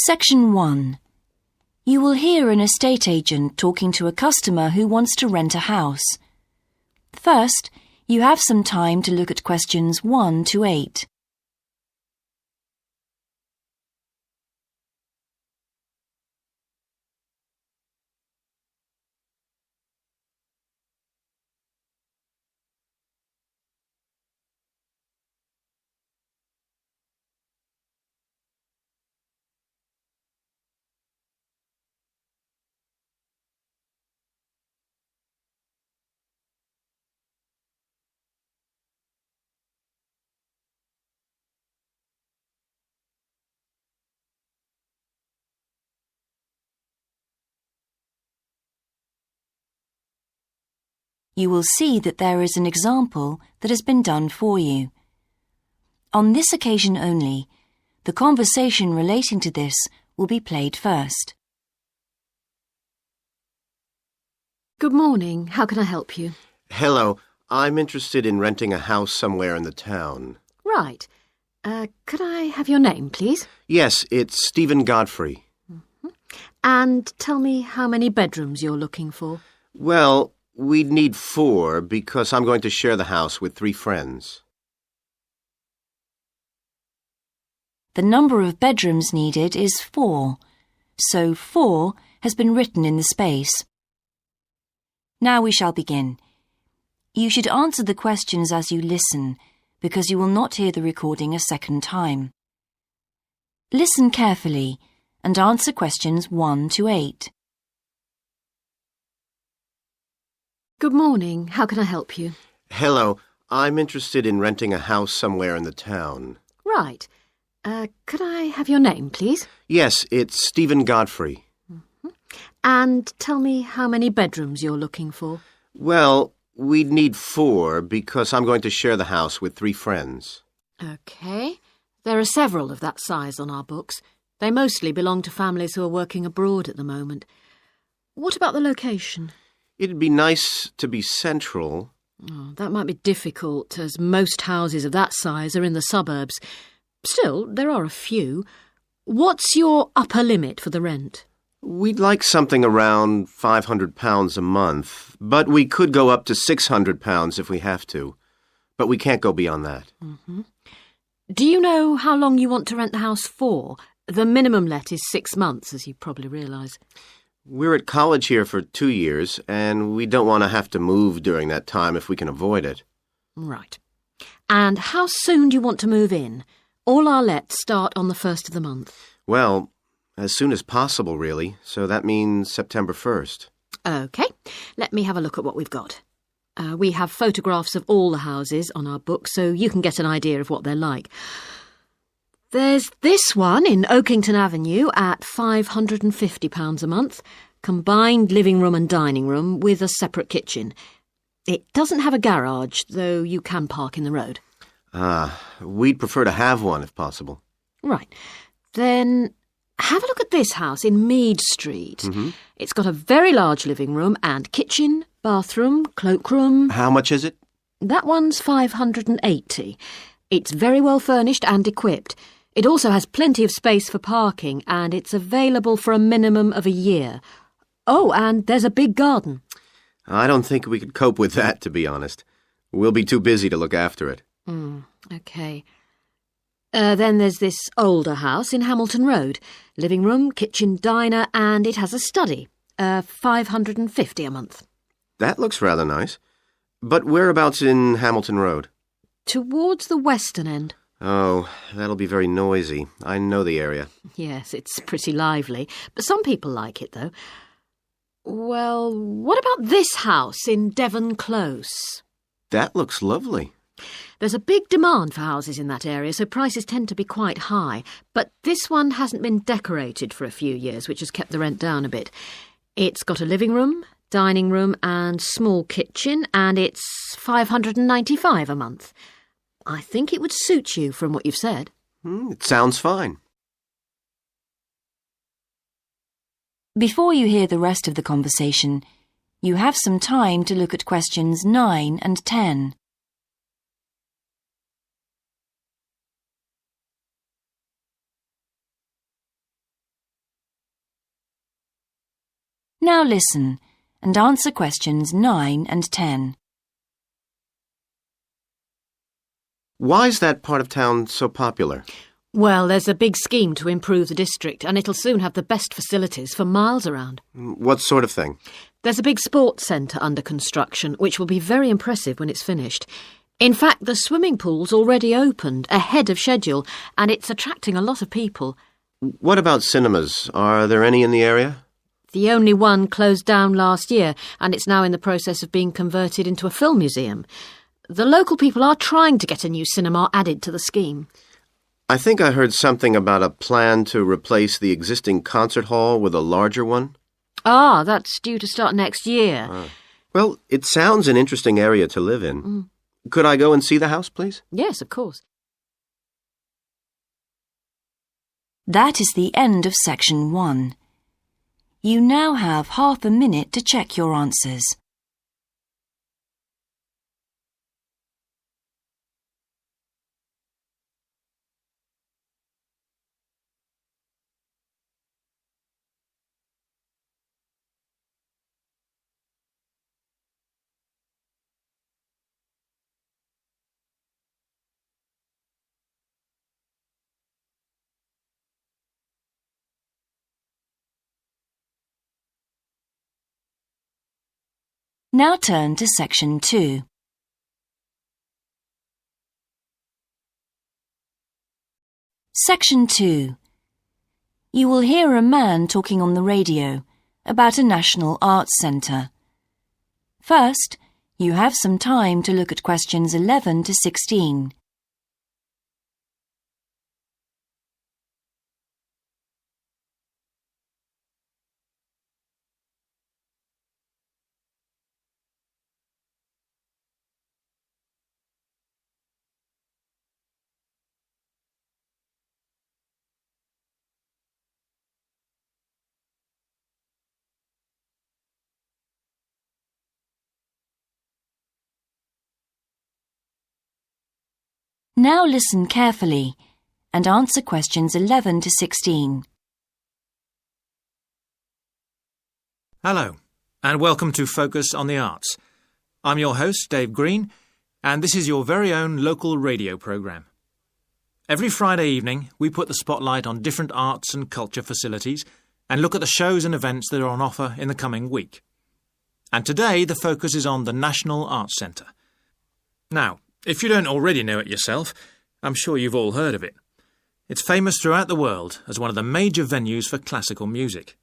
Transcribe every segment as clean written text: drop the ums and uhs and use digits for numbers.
Section 1. You will hear an estate agent talking to a customer who wants to rent a house. First, you have some time to look at questions 1 to 8. You will see that there is an example that has been done for you. On this occasion only, the conversation relating to this will be played first. Good morning. How can I help you? Hello. I'm interested in renting a house somewhere in the town. Right. Could I have your name, please? Yes, it's Stephen Godfrey. And tell me how many bedrooms you're looking for. Well, we'd need 4 because I'm going to share the house with 3 friends. The number of bedrooms needed is 4, so 4 has been written in the space. Now we shall begin. You should answer the questions as you listen, because you will not hear the recording a second time. Listen carefully and answer questions 1 to 8. Good morning. How can I help you? Hello. I'm interested in renting a house somewhere in the town. Right. Could I have your name, please? Yes, it's Stephen Godfrey. And tell me how many bedrooms you're looking for. Well, we'd need 4 because I'm going to share the house with 3 friends. OK. There are several of that size on our books. They mostly belong to families who are working abroad at the moment. What about the location? It'd be nice to be central. Oh, that might be difficult, as most houses of that size are in the suburbs. Still, there are a few. What's your upper limit for the rent? We'd like something around £500 a month, but we could go up to £600 if we have to. But we can't go beyond that. Do you know how long you want to rent the house for? The minimum let is 6 months, as you probably realise. We're at college here for 2 years, and we don't want to have to move during that time if we can avoid it. Right. And how soon do you want to move in? All our lets start on the 1st of the month. Well, as soon as possible, really, so that means September 1st. OK. Let me have a look at what we've got. We have photographs of all the houses on our book, so you can get an idea of what they're like. There's this one in Oakington Avenue at £550 a month, combined living room and dining room with a separate kitchen. It doesn't have a garage, though you can park in the road. We'd prefer to have one if possible. Right. Then have a look at this house in Mead Street. It's got a very large living room and kitchen, bathroom, cloakroom. How much is it? That one's £580. It's very well furnished and equipped. It also has plenty of space for parking, and it's available for a minimum of a year. Oh, and there's a big garden. I don't think we could cope with that, to be honest. We'll be too busy to look after it. OK. Then there's this older house in Hamilton Road. Living room, kitchen, diner, and it has a study. £550 a month. That looks rather nice. But whereabouts in Hamilton Road? Towards the western end. Oh, that'll be very noisy. I know the area. Yes, it's pretty lively, but some people like it, though. Well, what about this house in Devon Close? That looks lovely. There's a big demand for houses in that area, so prices tend to be quite high. But this one hasn't been decorated for a few years, which has kept the rent down a bit. It's got a living room, dining room and small kitchen, and it's £595 a month. I think it would suit you from what you've said. It sounds fine. Before you hear the rest of the conversation, you have some time to look at questions 9 and 10. Now listen and answer questions 9 and 10. Why's that part of town so popular? Well, there's a big scheme to improve the district, and it'll soon have the best facilities for miles around. What sort of thing? There's a big sports centre under construction, which will be very impressive when it's finished. In fact, the swimming pool's already opened, ahead of schedule, and it's attracting a lot of people. What about cinemas? Are there any in the area? The only one closed down last year, and it's now in the process of being converted into a film museum. The local people are trying to get a new cinema added to the scheme. I think I heard something about a plan to replace the existing concert hall with a larger one. Ah, that's due to start next year. Well, it sounds an interesting area to live in. Could I go and see the house, please? Yes, of course. That is the end of section 1. You now have half a minute to check your answers. Now turn to section 2. Section 2. You will hear a man talking on the radio about a national arts centre. First, you have some time to look at questions 11 to 16. Now listen carefully and answer questions 11 to 16. Hello, and welcome to Focus on the Arts. I'm your host, Dave Green, and this is your very own local radio programme. Every Friday evening, we put the spotlight on different arts and culture facilities and look at the shows and events that are on offer in the coming week. And today, the focus is on the National Arts Centre. Now, if you don't already know it yourself, I'm sure you've all heard of it. It's famous throughout the world as one of the major venues for classical music.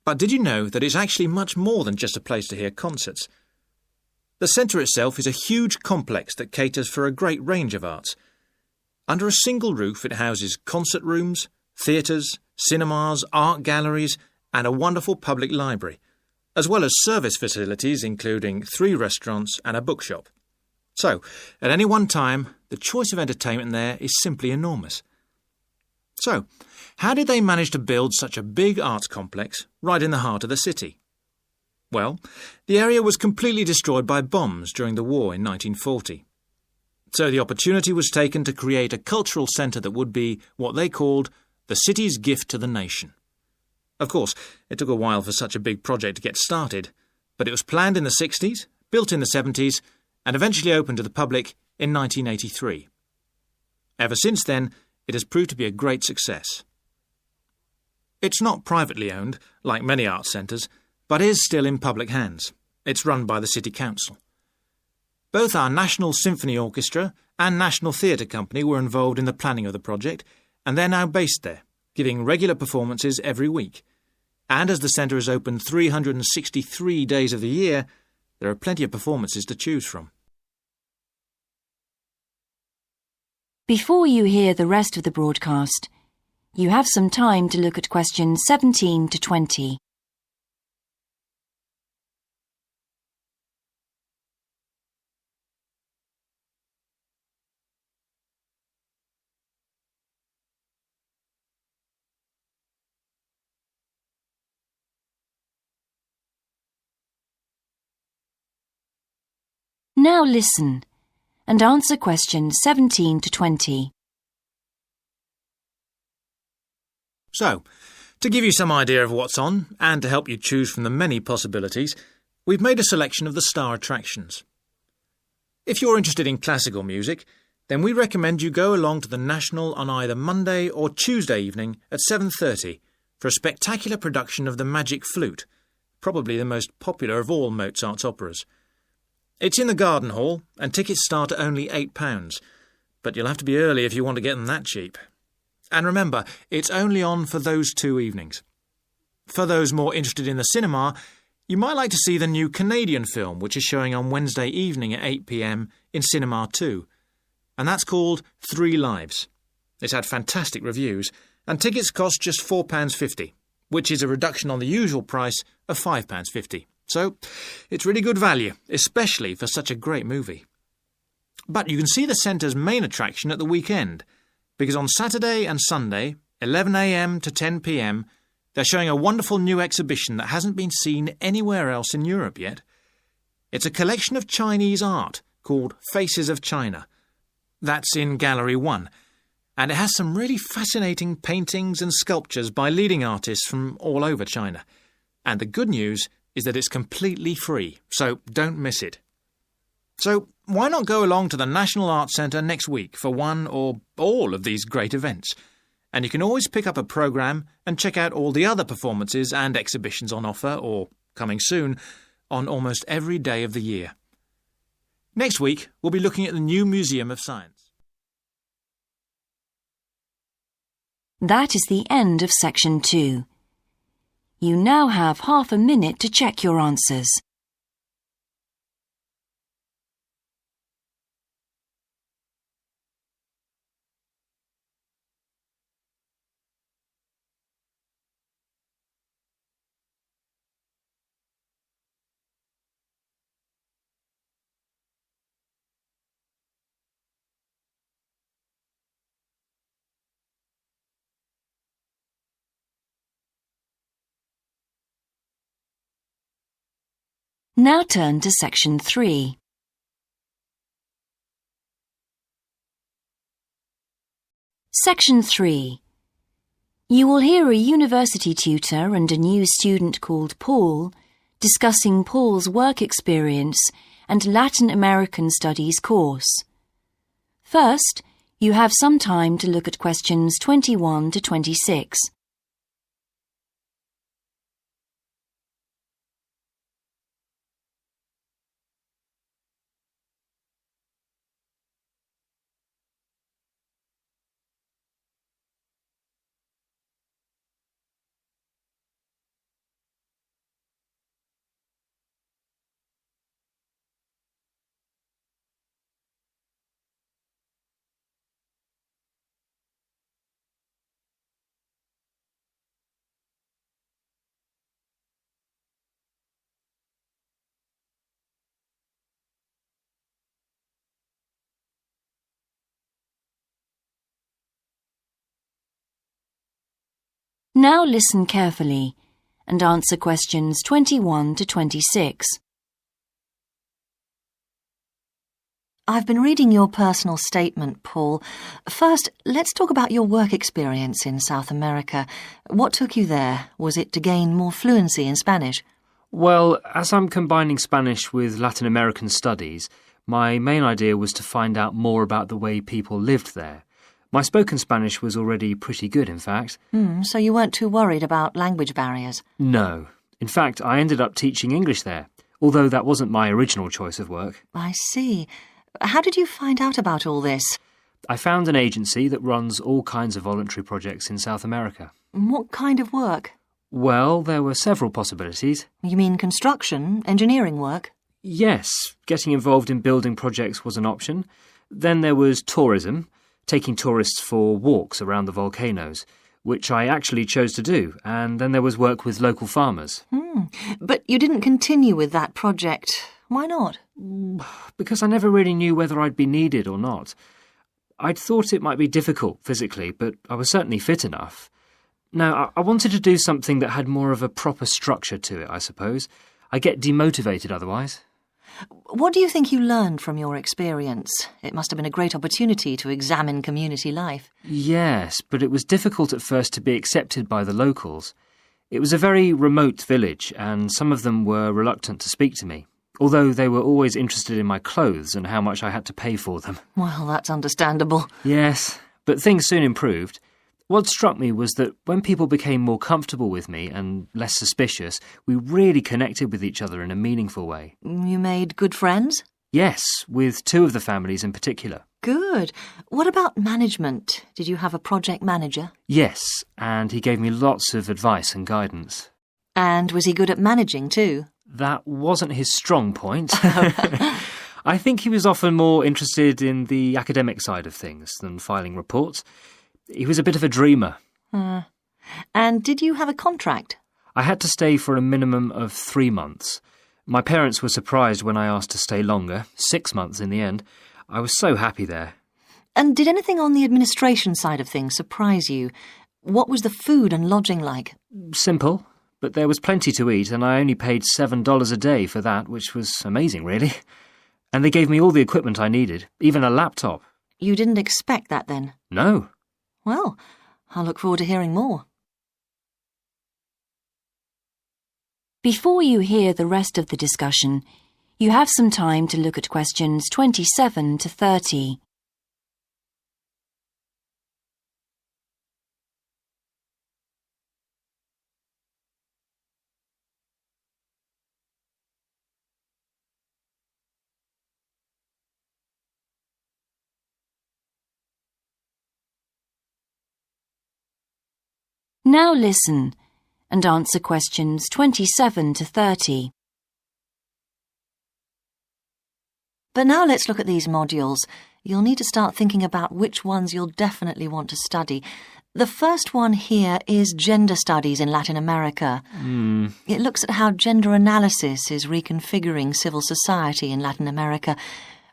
But did you know that it's actually much more than just a place to hear concerts? The centre itself is a huge complex that caters for a great range of arts. Under a single roof it houses concert rooms, theatres, cinemas, art galleries and a wonderful public library, as well as service facilities including 3 restaurants and a bookshop. So, at any one time, the choice of entertainment there is simply enormous. So, how did they manage to build such a big arts complex right in the heart of the city? Well, the area was completely destroyed by bombs during the war in 1940. So the opportunity was taken to create a cultural centre that would be what they called the city's gift to the nation. Of course, it took a while for such a big project to get started, but it was planned in the 60s, built in the 70s, and eventually opened to the public in 1983. Ever since then, it has proved to be a great success. It's not privately owned, like many arts centres, but is still in public hands. It's run by the City Council. Both our National Symphony Orchestra and National Theatre Company were involved in the planning of the project, and they're now based there, giving regular performances every week. And as the centre is open 363 days of the year, there are plenty of performances to choose from. Before you hear the rest of the broadcast, you have some time to look at questions 17 to 20. Now listen and answer questions 17 to 20. So, To give you some idea of what's on, and to help you choose from the many possibilities, we've made a selection of the star attractions. If you're interested in classical music, then we recommend you go along to the National on either Monday or Tuesday evening at 7:30 for a spectacular production of The Magic Flute, probably the most popular of all Mozart's operas. It's in the Garden Hall, and tickets start at only £8, but you'll have to be early if you want to get them that cheap. And remember, it's only on for those 2 evenings. For those more interested in the cinema, you might like to see the new Canadian film, which is showing on Wednesday evening at 8 p.m. in Cinema 2. And that's called 3 Lives. It's had fantastic reviews, and tickets cost just £4.50, which is a reduction on the usual price of £5.50. So, it's really good value, especially for such a great movie. But you can see the centre's main attraction at the weekend, because on Saturday and Sunday, 11 a.m. to 10 p.m, they're showing a wonderful new exhibition that hasn't been seen anywhere else in Europe yet. It's a collection of Chinese art called Faces of China. That's in Gallery 1, and it has some really fascinating paintings and sculptures by leading artists from all over China. And the good news is that it's completely free, so don't miss it. So why not go along to the National Arts Centre next week for one or all of these great events? And you can always pick up a programme and check out all the other performances and exhibitions on offer, or coming soon, on almost every day of the year. Next week, we'll be looking at the new Museum of Science. That is the end of Section 2. You now have half a minute to check your answers. Now turn to Section 3. Section 3. You will hear a university tutor and a new student called Paul discussing Paul's work experience and Latin American Studies course. First, you have some time to look at questions 21 to 26. Now listen carefully and answer questions 21 to 26. I've been reading your personal statement, Paul. First, let's talk about your work experience in South America. What took you there? Was it to gain more fluency in Spanish? Well, as I'm combining Spanish with Latin American studies, my main idea was to find out more about the way people lived there. My spoken Spanish was already pretty good, in fact. So you weren't too worried about language barriers? No. In fact, I ended up teaching English there, although that wasn't my original choice of work. I see. How did you find out about all this? I found an agency that runs all kinds of voluntary projects in South America. What kind of work? Well, there were several possibilities. You mean construction, engineering work? Yes, getting involved in building projects was an option. Then there was tourism, taking tourists for walks around the volcanoes, which I actually chose to do, and then there was work with local farmers. But you didn't continue with that project. Why not? Because I never really knew whether I'd be needed or not. I'd thought it might be difficult physically, but I was certainly fit enough. Now, I wanted to do something that had more of a proper structure to it, I suppose. I get demotivated otherwise. What do you think you learned from your experience? It must have been a great opportunity to examine community life. Yes, but it was difficult at first to be accepted by the locals. It was a very remote village, and some of them were reluctant to speak to me, although they were always interested in my clothes and how much I had to pay for them. Well, that's understandable. Yes, but things soon improved. What struck me was that when people became more comfortable with me and less suspicious, we really connected with each other in a meaningful way. You made good friends? Yes, with two of the families in particular. Good. What about management? Did you have a project manager? Yes, and he gave me lots of advice and guidance. And was he good at managing too? That wasn't his strong point. I think he was often more interested in the academic side of things than filing reports. He was a bit of a dreamer. And did you have a contract? I had to stay for a minimum of 3 months. My parents were surprised when I asked to stay longer, 6 months in the end. I was so happy there. And did anything on the administration side of things surprise you? What was the food and lodging like? Simple, but there was plenty to eat, and I only paid $7 a day for that, which was amazing, really. And they gave me all the equipment I needed, even a laptop. You didn't expect that then? No. Well, I'll look forward to hearing more. Before you hear the rest of the discussion, you have some time to look at questions 27 to 30. Now listen and answer questions 27 to 30. But now let's look at these modules. You'll need to start thinking about which ones you'll definitely want to study. The first one here is Gender Studies in Latin America. It looks at how gender analysis is reconfiguring civil society in Latin America.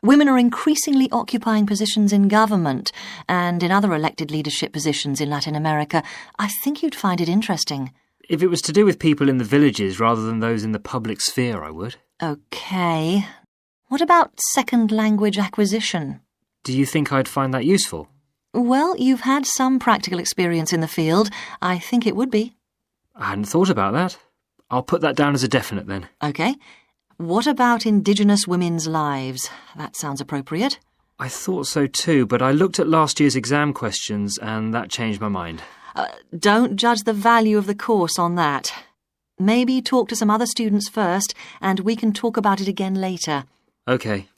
Women are increasingly occupying positions in government and in other elected leadership positions in Latin America. I think you'd find it interesting. If it was to do with people in the villages rather than those in the public sphere, I would. OK. What about second language acquisition? Do you think I'd find that useful? Well, you've had some practical experience in the field. I think it would be. I hadn't thought about that. I'll put that down as a definite then. OK. What about Indigenous women's lives? That sounds appropriate. I thought so too, but I looked at last year's exam questions and that changed my mind. Don't judge the value of the course on that. Maybe talk to some other students first and we can talk about it again later. OK.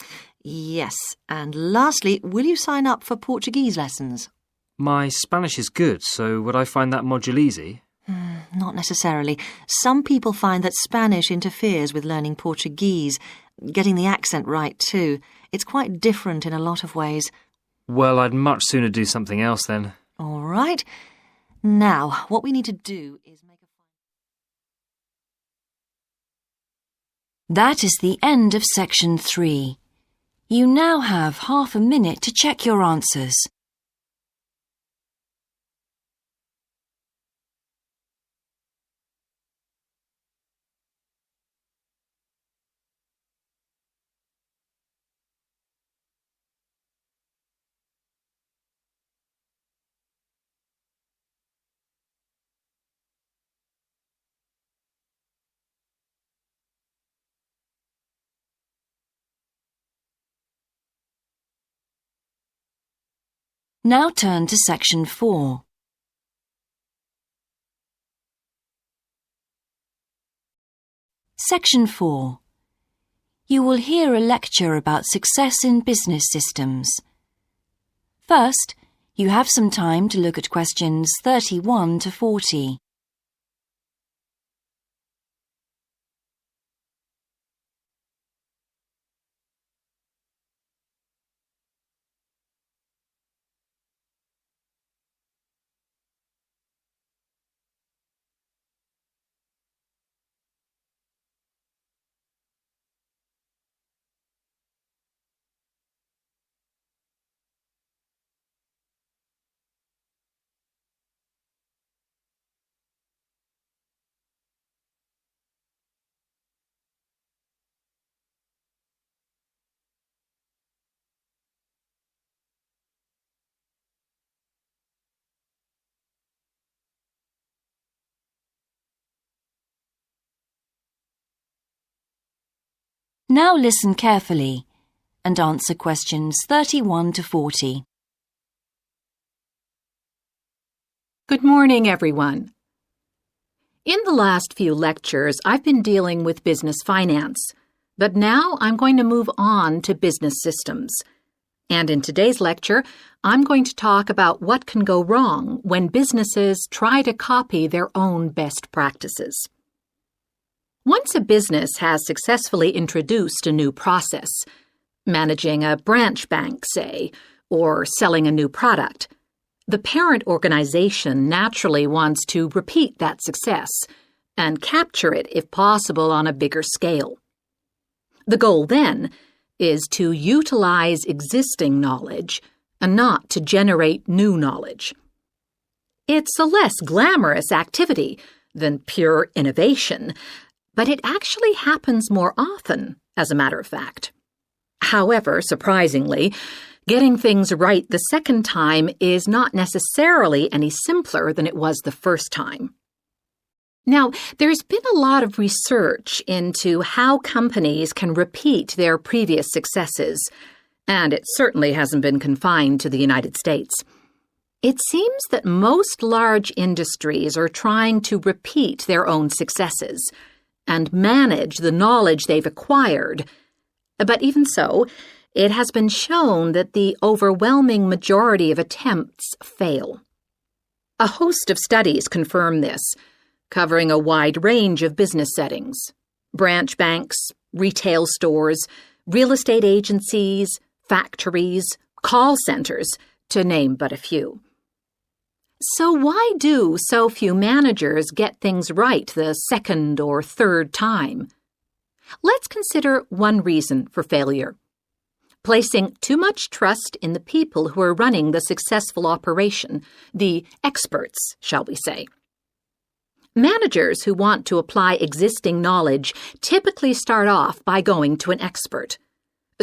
Yes, and lastly, will you sign up for Portuguese lessons? My Spanish is good, so would I find that module easy? Not necessarily. Some people find that Spanish interferes with learning Portuguese, getting the accent right too. It's quite different in a lot of ways. Well, I'd much sooner do something else then. All right. Now, what we need to do is make a... That is the end of section 3. You now have half a minute to check your answers. Now turn to section 4. Section 4. You will hear a lecture about success in business systems. First, you have some time to look at questions 31 to 40. Now listen carefully and answer questions 31 to 40. Good morning, everyone. In the last few lectures, I've been dealing with business finance, but now I'm going to move on to business systems. And in today's lecture, I'm going to talk about what can go wrong when businesses try to copy their own best practices. Once a business has successfully introduced a new process, managing a branch bank, say, or selling a new product, the parent organization naturally wants to repeat that success and capture it, if possible, on a bigger scale. The goal, then, is to utilize existing knowledge and not to generate new knowledge. It's a less glamorous activity than pure innovation, but it actually happens more often, as a matter of fact. However, surprisingly, getting things right the second time is not necessarily any simpler than it was the first time. Now, there's been a lot of research into how companies can repeat their previous successes, and it certainly hasn't been confined to the United States. It seems that most large industries are trying to repeat their own successes and manage the knowledge they've acquired. But even so, it has been shown that the overwhelming majority of attempts fail. A host of studies confirm this, covering a wide range of business settings: branch banks, retail stores, real estate agencies, factories, call centers, to name but a few. So why do so few managers get things right the second or third time? Let's consider one reason for failure: placing too much trust in the people who are running the successful operation, the experts, shall we say. Managers who want to apply existing knowledge typically start off by going to an expert,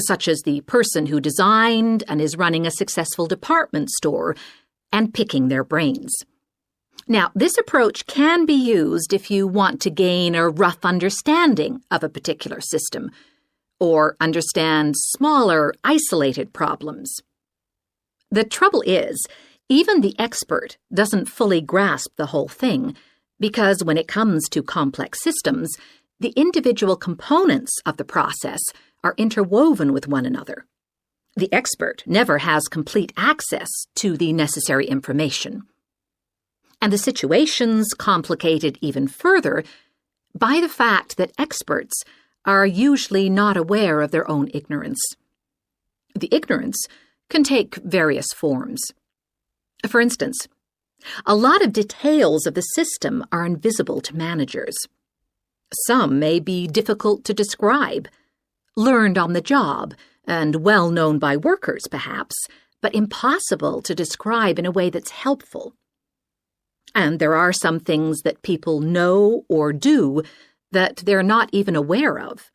such as the person who designed and is running a successful department store, and picking their brains. Now, this approach can be used if you want to gain a rough understanding of a particular system, or understand smaller, isolated problems. The trouble is, even the expert doesn't fully grasp the whole thing, because when it comes to complex systems, the individual components of the process are interwoven with one another. The expert never has complete access to the necessary information. And the situation's complicated even further by the fact that experts are usually not aware of their own ignorance. The ignorance can take various forms. For instance, a lot of details of the system are invisible to managers. Some may be difficult to describe, learned on the job, and well known by workers, perhaps, but impossible to describe in a way that's helpful. And there are some things that people know or do that they're not even aware of.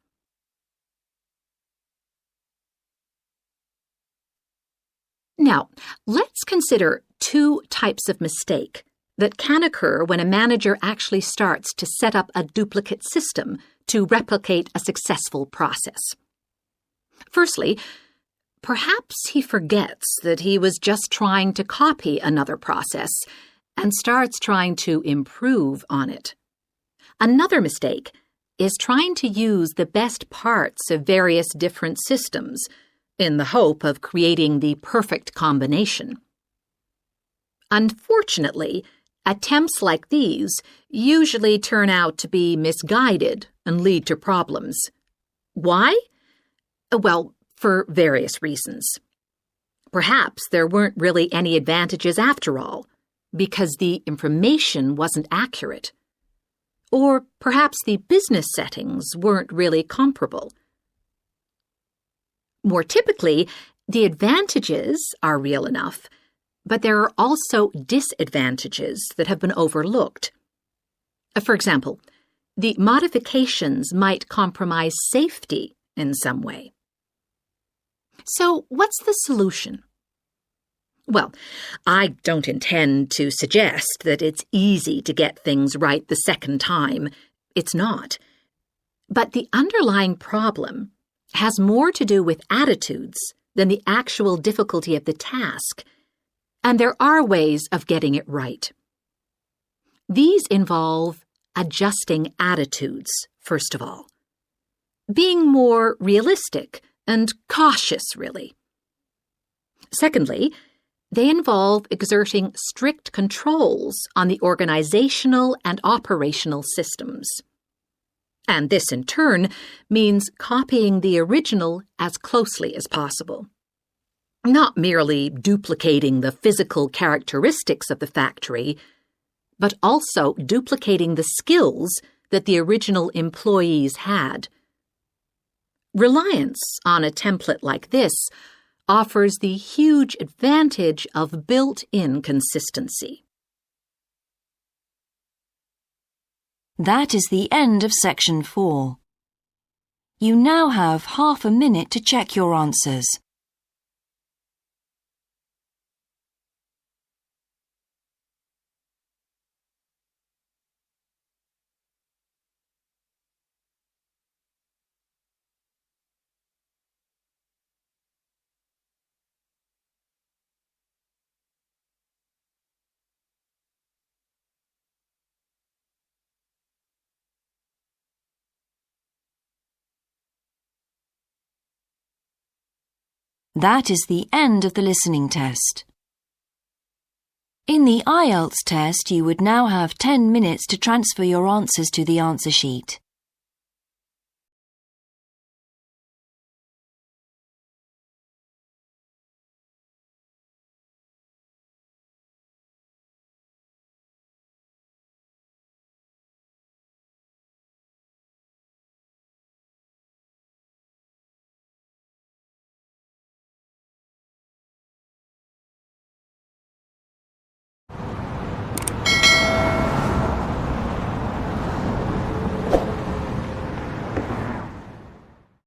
Now, let's consider two types of mistake that can occur when a manager actually starts to set up a duplicate system to replicate a successful process. Firstly, perhaps he forgets that he was just trying to copy another process and starts trying to improve on it. Another mistake is trying to use the best parts of various different systems in the hope of creating the perfect combination. Unfortunately, attempts like these usually turn out to be misguided and lead to problems. Why? Well, for various reasons. Perhaps there weren't really any advantages after all, because the information wasn't accurate. Or perhaps the business settings weren't really comparable. More typically, the advantages are real enough, but there are also disadvantages that have been overlooked. For example, the modifications might compromise safety in some way. So, what's the solution? Well, I don't intend to suggest that it's easy to get things right the second time. It's not. But the underlying problem has more to do with attitudes than the actual difficulty of the task, and there are ways of getting it right. These involve adjusting attitudes, first of all. Being more realistic and cautious, really. Secondly, they involve exerting strict controls on the organizational and operational systems. And this, in turn, means copying the original as closely as possible. Not merely duplicating the physical characteristics of the factory, but also duplicating the skills that the original employees had. Reliance on a template like this offers the huge advantage of built-in consistency. That is the end of section 4. You now have half a minute to check your answers. That is the end of the listening test. In the Ielts test, you would now have 10 minutes to transfer your answers to the answer sheet.